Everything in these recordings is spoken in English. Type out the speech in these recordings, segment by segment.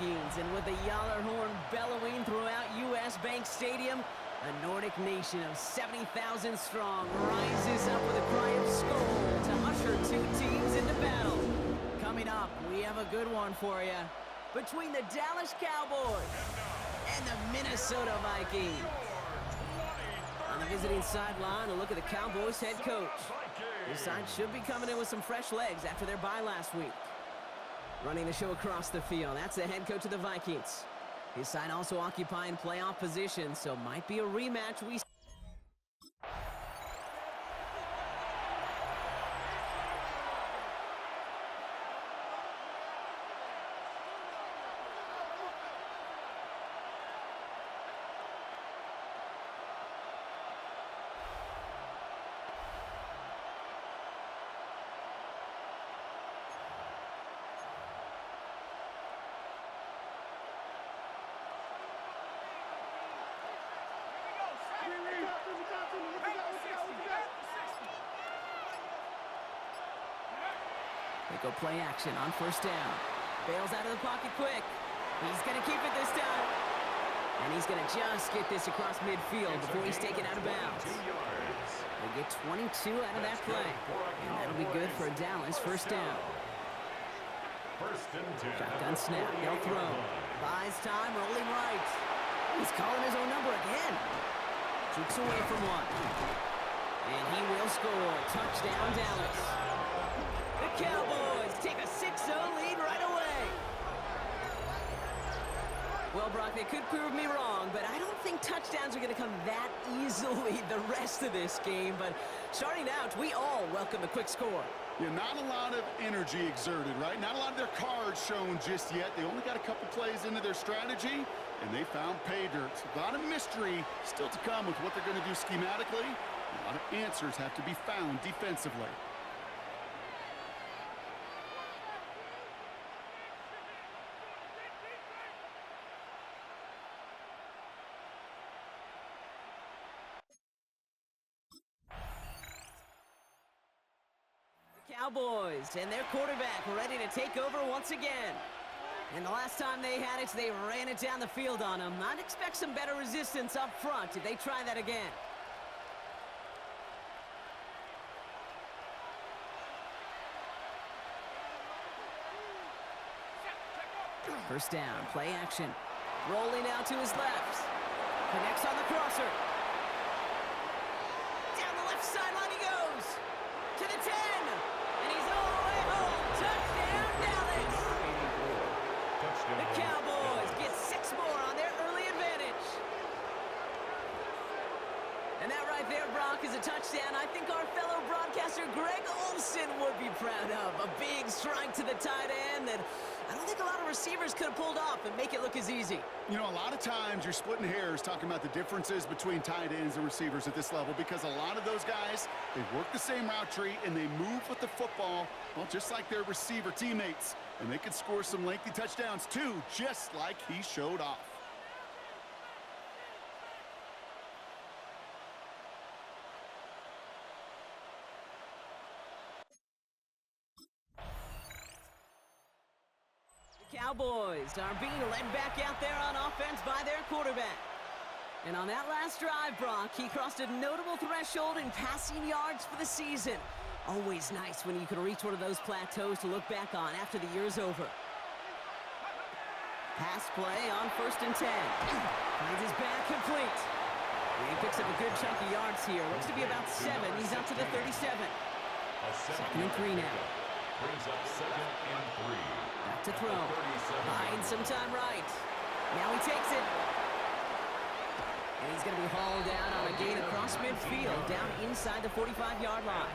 Vikings. And with the Yaller horn bellowing throughout US Bank Stadium, a Nordic nation of 70,000 strong rises up with a cry of Skol to usher two teams into battle. Coming up, we have a good one for you. Between the Dallas Cowboys and the Minnesota Vikings. On the visiting sideline, a look at the Cowboys head coach. His side should be coming in with some fresh legs after their bye last week. Running the show across the field, that's the head coach of the Vikings. His side also occupying playoff position, so might be a rematch we They go play action on first down. Bails out of the pocket quick. He's going to keep it this time. And he's going to just get this across midfield before he's taken out of bounds. They get 22 out of that play. And that'll be good for Dallas first down. Shotgun snap. They'll throw. Buys time, rolling right. He's calling his own number again. Jukes away from one. And he will score. Touchdown, Dallas. The Cowboys take a 6-0 lead right away. Well, Brock, they could prove me wrong, but I don't think touchdowns are going to come that easily the rest of this game. But starting out, we all welcome a quick score. Yeah, not a lot of energy exerted, right? Not a lot of their cards shown just yet. They only got a couple plays into their strategy, and they found pay dirt. A lot of mystery still to come with what they're going to do schematically. A lot of answers have to be found defensively. Cowboys and their quarterback ready to take over once again. And the last time they had it, they ran it down the field on them. I'd expect some better resistance up front if they try that again. First down, play action. Rolling out to his left. Connects on the crosser. Down the left sideline he goes. To the 10. And he's all the way home. Touchdown, Dallas. The Cowboys get 6 more on their early advantage. And that right there, Brock, is a touchdown I think our fellow broadcaster Greg Olsen would be proud of. A big strike to the tight end that I don't think a lot of receivers could have pulled off and make it look as easy. You know, a lot of times you're splitting hairs talking about the differences between tight ends and receivers at this level because a lot of those guys, they work the same route tree and they move with the football, well, just like their receiver teammates. And they could score some lengthy touchdowns too, just like he showed off. Cowboys are being led back out there on offense by their quarterback. And on that last drive, Brock, he crossed a notable threshold in passing yards for the season. Always nice when you can reach one of those plateaus to look back on after the year's over. Pass play on first and 10. Finds his back complete. And he picks up a good chunk of yards here. Looks to be about 7. He's up to the 37. Second and 3 now. Brings up 2nd and 3. Back to throw. Buying some time right. Now he takes it. And he's going to be hauled down on a gain across midfield, down inside the 45-yard line.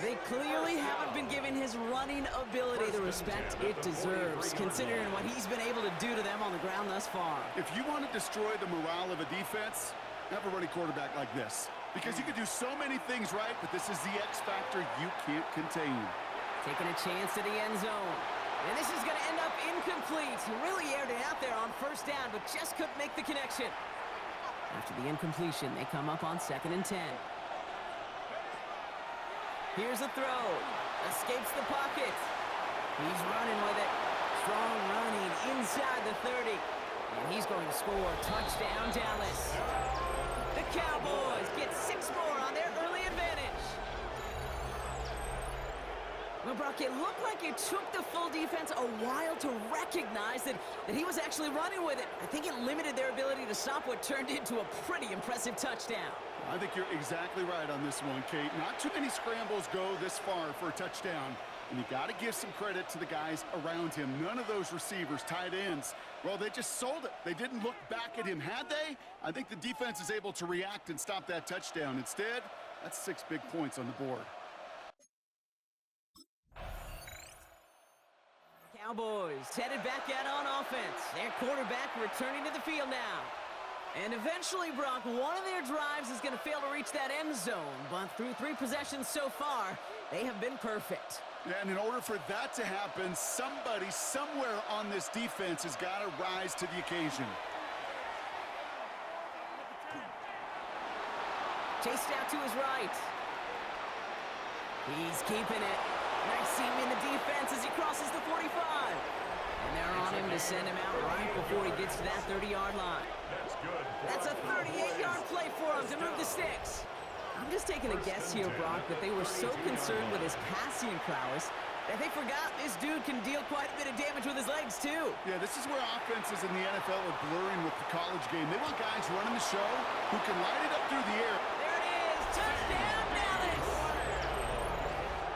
They clearly haven't been giving his running ability the respect it deserves, considering what he's been able to do to them on the ground thus far. If you want to destroy the morale of a defense, have a running quarterback like this. Because you can do so many things right, but this is the X factor you can't contain. Taking a chance to the end zone. And this is going to end up incomplete. He really aired it out there on first down, but just couldn't make the connection. After the incompletion, they come up on 2nd and 10. Here's a throw. Escapes the pocket. He's running with it. Strong running And he's going to score. Touchdown, Dallas. The Cowboys get 6 more on their early advantage. Well, Brock, it looked like it took the full defense a while to recognize that he was actually running with it. I think it limited their ability to stop what turned into a pretty impressive touchdown. I think you're exactly right on this one, Kate. Not too many scrambles go this far for a touchdown. And you got to give some credit to the guys around him. None of those receivers, tight ends, well, they just sold it. They didn't look back at him, had they? I think the defense is able to react and stop that touchdown. Instead, that's 6 big points on the board. Cowboys headed back out on offense. Their quarterback returning to the field now. And eventually, Brock, one of their drives is going to fail to reach that end zone. But through 3 possessions so far, they have been perfect. Yeah, and in order for that to happen, somebody somewhere on this defense has got to rise to the occasion. Chased out to his right. He's keeping it. Nice seam in the defense as he crosses the 45. And they're on him to send him out right before he gets to that 30-yard line. That's good. That's a 38-yard play for him to move the sticks. I'm just taking a guess here, Brock, that they were so concerned with his passing prowess that they forgot this dude can deal quite a bit of damage with his legs, too. Yeah, this is where offenses in the NFL are blurring with the college game. They want guys running the show who can light it up through the air. There it is. Touchdown, Dallas.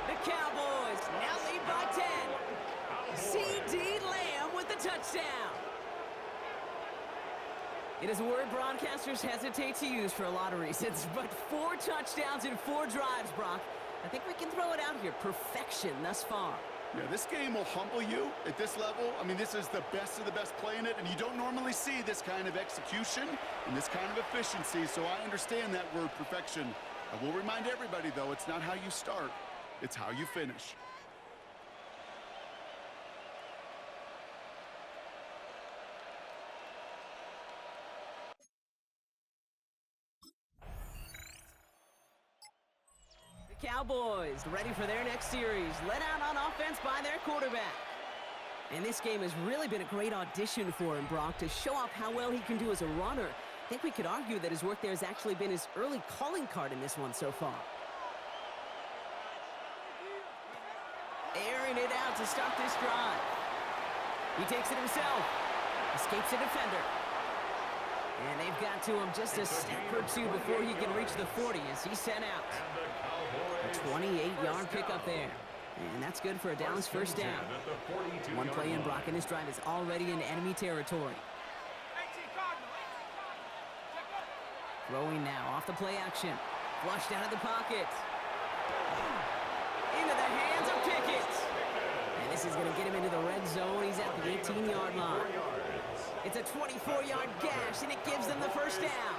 The Cowboys now lead by 10. C.D. Lamb with the touchdown. It is a word broadcasters hesitate to use for a lot of reasons, but 4 touchdowns in 4 drives, Brock. I think we can throw it out here. Perfection thus far. Yeah, this game will humble you at this level. I mean, this is the best of the best playing it, and you don't normally see this kind of execution and this kind of efficiency, so I understand that word perfection. I will remind everybody, though, it's not how you start, it's how you finish. Cowboys ready for their next series, led out on offense by their quarterback. And this game has really been a great audition for him, Brock, to show off how well he can do as a runner. I think we could argue that his work there has actually been his early calling card in this one so far. Airing it out to start this drive. He takes it himself. Escapes a defender. And they've got to him just a step or 2 before he can reach the 40 as he's sent out. A 28-yard pickup there. And that's good for a Dallas first down. 1 play in, Brock, and this drive is already in enemy territory. Throwing now off the play action. Flushed out of the pocket. Into the hands of Pickett. And this is going to get him into the red zone. He's at the 18-yard line. It's a 24-yard gash, and it gives them the first down.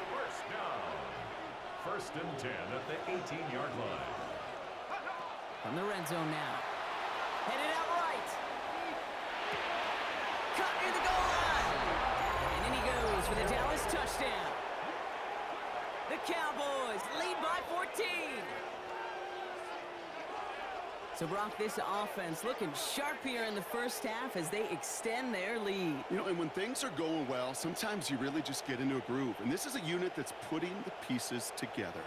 First and 10 at the 18-yard line. From the red zone now. Headed out right. Caught near the goal line. And in he goes for the Dallas touchdown. The Cowboys lead by 14. So, Brock, this offense looking sharp here in the first half as they extend their lead. You know, and when things are going well, sometimes you really just get into a groove. And this is a unit that's putting the pieces together.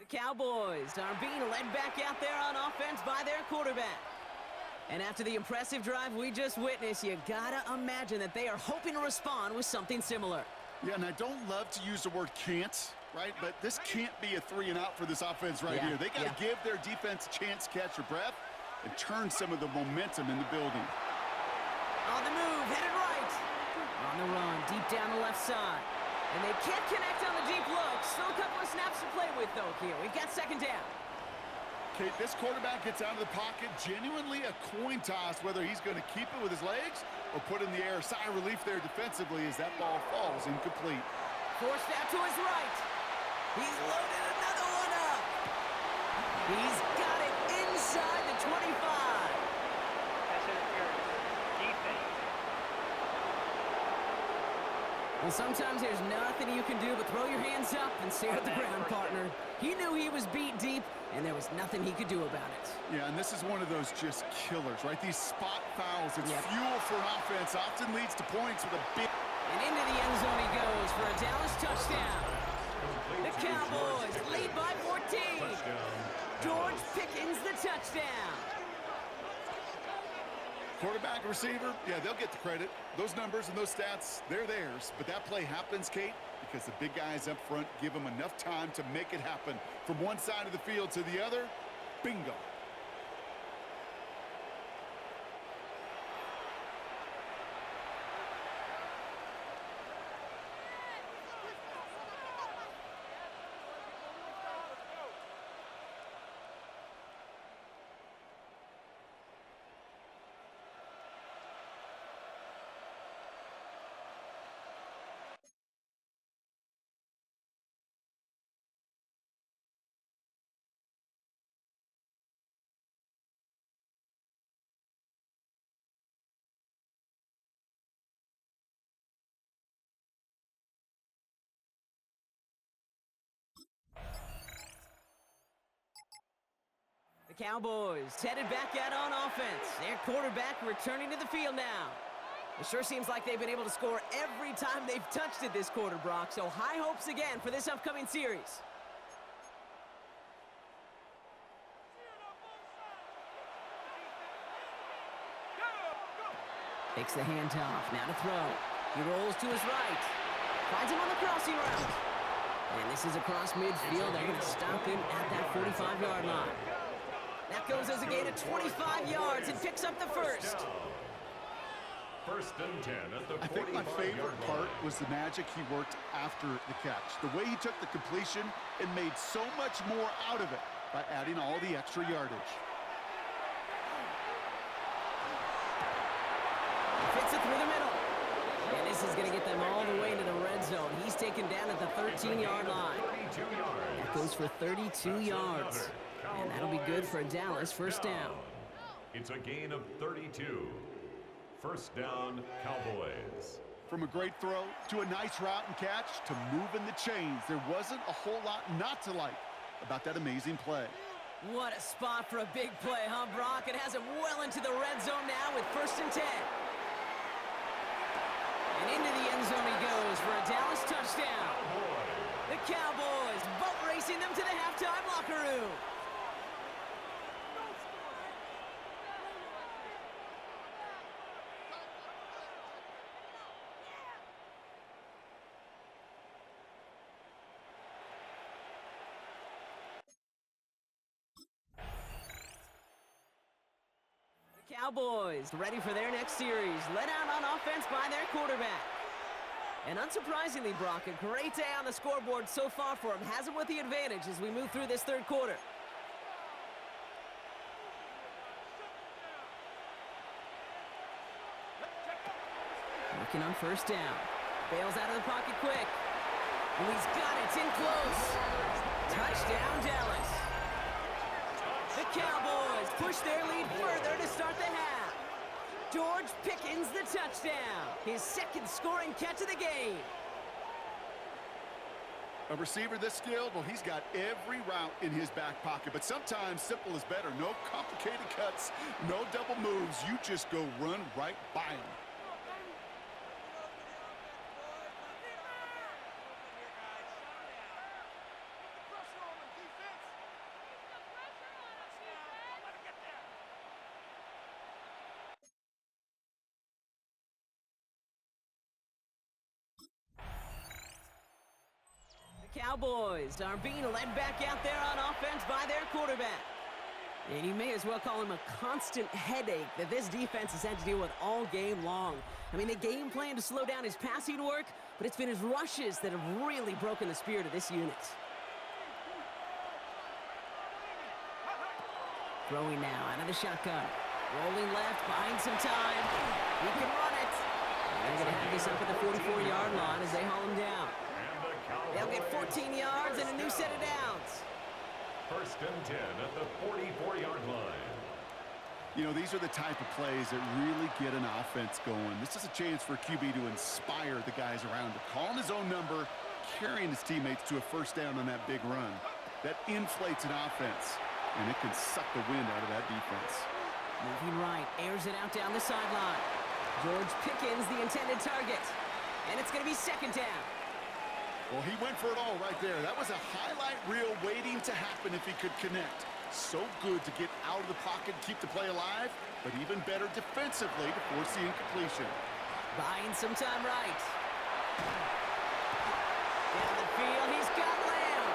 Cowboys are being led back out there on offense by their quarterback. And after the impressive drive we just witnessed, you gotta imagine that they are hoping to respond with something similar. Yeah, and I don't love to use the word can't, right? But this can't be a 3-and-out for this offense right here. They got to give their defense a chance to catch their breath and turn some of the momentum in the building. On the move, headed right. On the run, deep down the left side. And they can't connect on the deep look. Still a couple of snaps to play with, though, here. We've got second down. Okay, this quarterback gets out of the pocket. Genuinely a coin toss whether he's going to keep it with his legs or put in the air. Sigh of relief there defensively as that ball falls incomplete. Forced out to his right. He's loaded another one up. He's got it inside the 25. That's interference. Defense. Well, sometimes there's nothing you can do but throw your hands up and stare at the ground, partner. He knew he was beat deep, and there was nothing he could do about it. Yeah, and this is one of those just killers, right? These spot fouls, it's fuel for an offense, often leads to points with a big... And into the end zone he goes for a Dallas touchdown. The Cowboys lead by 14. George Pickens the touchdown. Quarterback and receiver, yeah, they'll get the credit. Those numbers and those stats, they're theirs. But that play happens, Kate, because the big guys up front give them enough time to make it happen. From one side of the field to the other, bingo. The Cowboys headed back out on offense. Their quarterback returning to the field now. It sure seems like they've been able to score every time they've touched it this quarter, Brock. So high hopes again for this upcoming series. Takes the handoff, now to throw. He rolls to his right. Finds him on the crossing route. And this is across midfield. They're going to stop him at that 45-yard line. That goes as a gain of 25 yards and picks up the first. First and 10 at the 45-yard line. I think my favorite part was the magic he worked after the catch. The way he took the completion and made so much more out of it by adding all the extra yardage. Fits it through the middle. And this is going to get them all the way into the red zone. He's taken down at the 13-yard line. That goes for 32 yards. And that'll be good for Dallas. First down. It's a gain of 32. First down, Cowboys. From a great throw to a nice route and catch to moving the chains, there wasn't a whole lot not to like about that amazing play. What a spot for a big play, huh, Brock? It has him well into the red zone now with first and 10. And into the end zone he goes for a Dallas touchdown. The Cowboys boat racing them to the halftime locker room. Cowboys ready for their next series, led out on offense by their quarterback. And unsurprisingly, Brock, a great day on the scoreboard so far for him. Has him with the advantage as we move through this third quarter. Working on first down. Bails out of the pocket quick. And he's got it, it's in close. Touchdown, Dallas. The Cowboys push their lead further to start the half. George Pickens the touchdown. His second scoring catch of the game. A receiver this skilled, well, he's got every route in his back pocket, but sometimes simple is better. No complicated cuts, no double moves. You just go run right by him. Cowboys are being led back out there on offense by their quarterback. And you may as well call him a constant headache that this defense has had to deal with all game long. I mean, they game plan to slow down his passing work, but it's been his rushes that have really broken the spirit of this unit. Throwing now out of the shotgun. Rolling left, buying some time. He can run it. They're going to have this up at the 44-yard line as they haul him down. They'll get 14 yards and a new set of downs. First and 10 at the 44-yard line. You know, these are the type of plays that really get an offense going. This is a chance for QB to inspire the guys around him. Calling his own number, carrying his teammates to a first down on that big run. That inflates an offense, and it can suck the wind out of that defense. Moving right, airs it out down the sideline. George Pickens, the intended target. And it's going to be second down. Well, he went for it all right there. That was a highlight reel waiting to happen if he could connect. So good to get out of the pocket and keep the play alive, but even better defensively to force the incompletion. Buying some time right. Down the field, he's got Lamb.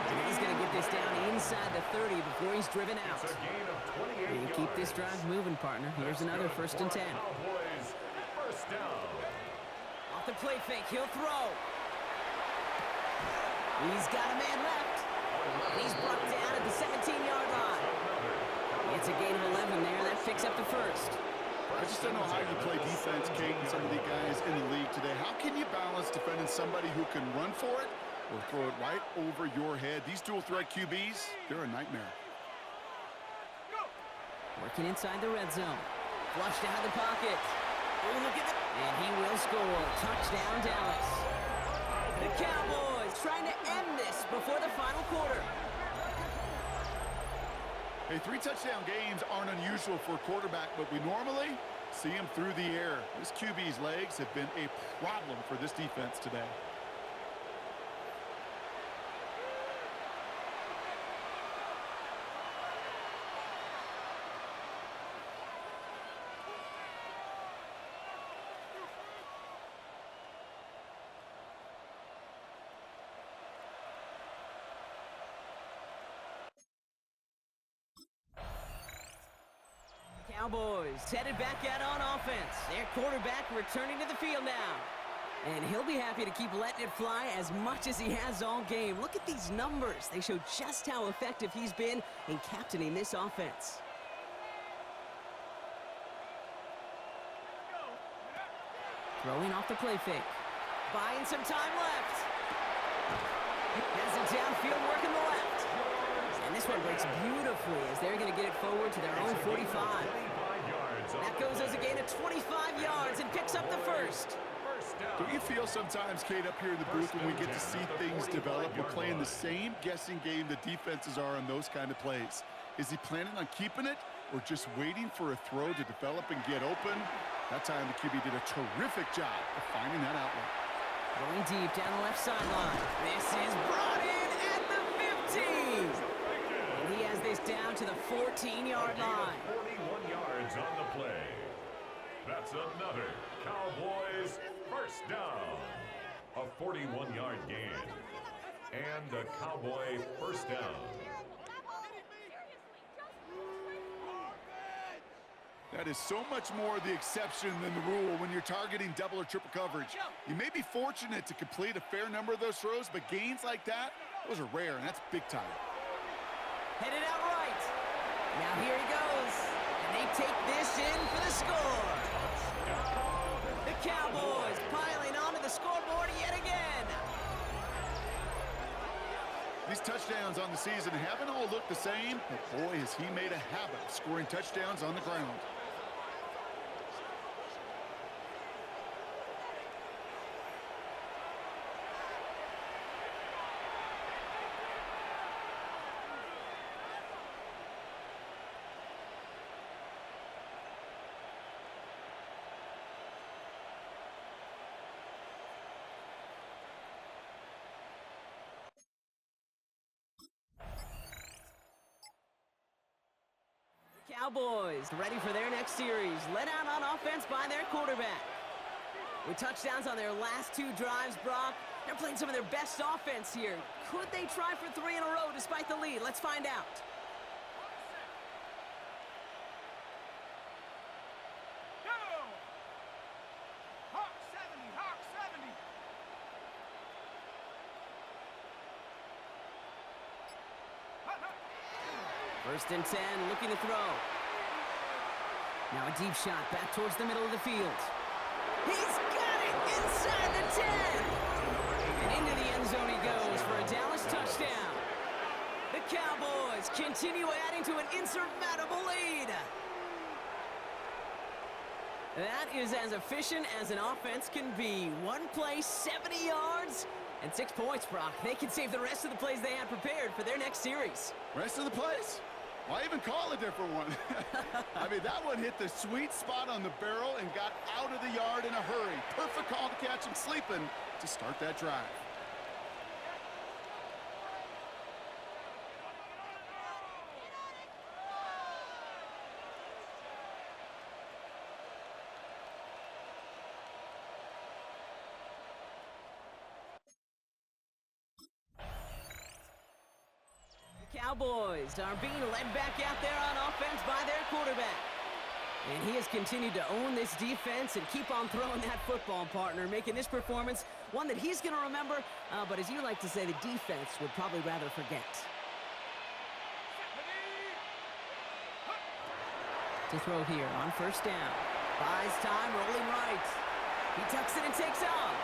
And he's going to get this down inside the 30 before he's driven out. It's a gain of 28 You keep this drive moving, partner. Here's another first and 10. Cowboys, first down. Off the play fake, he'll throw. He's got a man left. And he's brought down at the 17-yard line. It's a gain of 11 there. That picks up the first. I just don't know how you play defense, Kate, and some of the guys in the league today. How can you balance defending somebody who can run for it or throw it right over your head? These dual-threat QBs, they're a nightmare. Working inside the red zone. Flushed out of the pocket. Oh, look at that. And he will score. Touchdown, Dallas. The Cowboys trying to end this before the final quarter. Hey, 3 touchdown games aren't unusual for a quarterback, but we normally see him through the air. This QB's legs have been a problem for this defense today. Cowboys headed back out on offense. Their quarterback returning to the field now. And he'll be happy to keep letting it fly as much as he has all game. Look at these numbers. They show just how effective he's been in captaining this offense. Throwing off the play fake. Buying some time left. Has it downfield working the left. And this one breaks beautifully as they're going to get it forward to their own 45. That goes as a gain of 25 yards and picks up the first. Don't you feel sometimes, Kate, up here in the booth when we get to see things develop, we're playing the same guessing game the defenses are on those kind of plays? Is he planning on keeping it or just waiting for a throw to develop and get open? That time the QB did a terrific job of finding that outlet. Going deep down the left sideline. This is brought in at the 15. And he has this down to the 14-yard line. 41 yards on the play. That's another Cowboys first down. A 41-yard gain. And a Cowboy first down. That is so much more the exception than the rule when you're targeting double or triple coverage. You may be fortunate to complete a fair number of those throws, but gains like that, those are rare, and that's big time. Headed out right. Now here he goes. And they take this in for the score. The Cowboys piling onto the scoreboard yet again. These touchdowns on the season haven't all looked the same, but boy, has he made a habit of scoring touchdowns on the ground. Cowboys ready for their next series, led out on offense by their quarterback. With touchdowns on their last 2 drives, Brock, They're playing some of their best offense here. Could they try for 3 in a row despite the lead? Let's find out. First and 10, looking to throw. Now a deep shot back towards the middle of the field. He's got it inside the 10. And into the end zone he goes for a Dallas touchdown. The Cowboys continue adding to an insurmountable lead. That is as efficient as an offense can be. One play, 70 yards, and 6 points, Brock. They can save the rest of the plays they had prepared for their next series. Rest of the plays? Why even call a different one? I mean, that one hit the sweet spot on the barrel and got out of the yard in a hurry. Perfect call to catch him sleeping to start that drive. Cowboys are being led back out there on offense by their quarterback. And he has continued to own this defense and keep on throwing that football, partner, making this performance one that he's going to remember, but as you like to say, the defense would probably rather forget. To throw here on first down. Buys time, rolling right. He tucks it and takes off.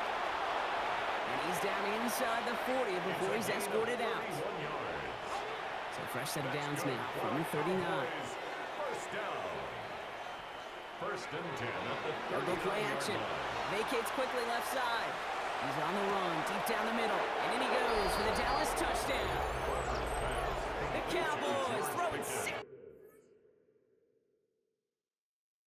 And he's down inside the 40 before he's escorted out. So fresh set of downs now from the 39. First down. First and 10 at the 39. Double play action. Vacates quickly left side. He's on the run, deep down the middle. And in he goes for the Dallas touchdown. The Cowboys throwing 6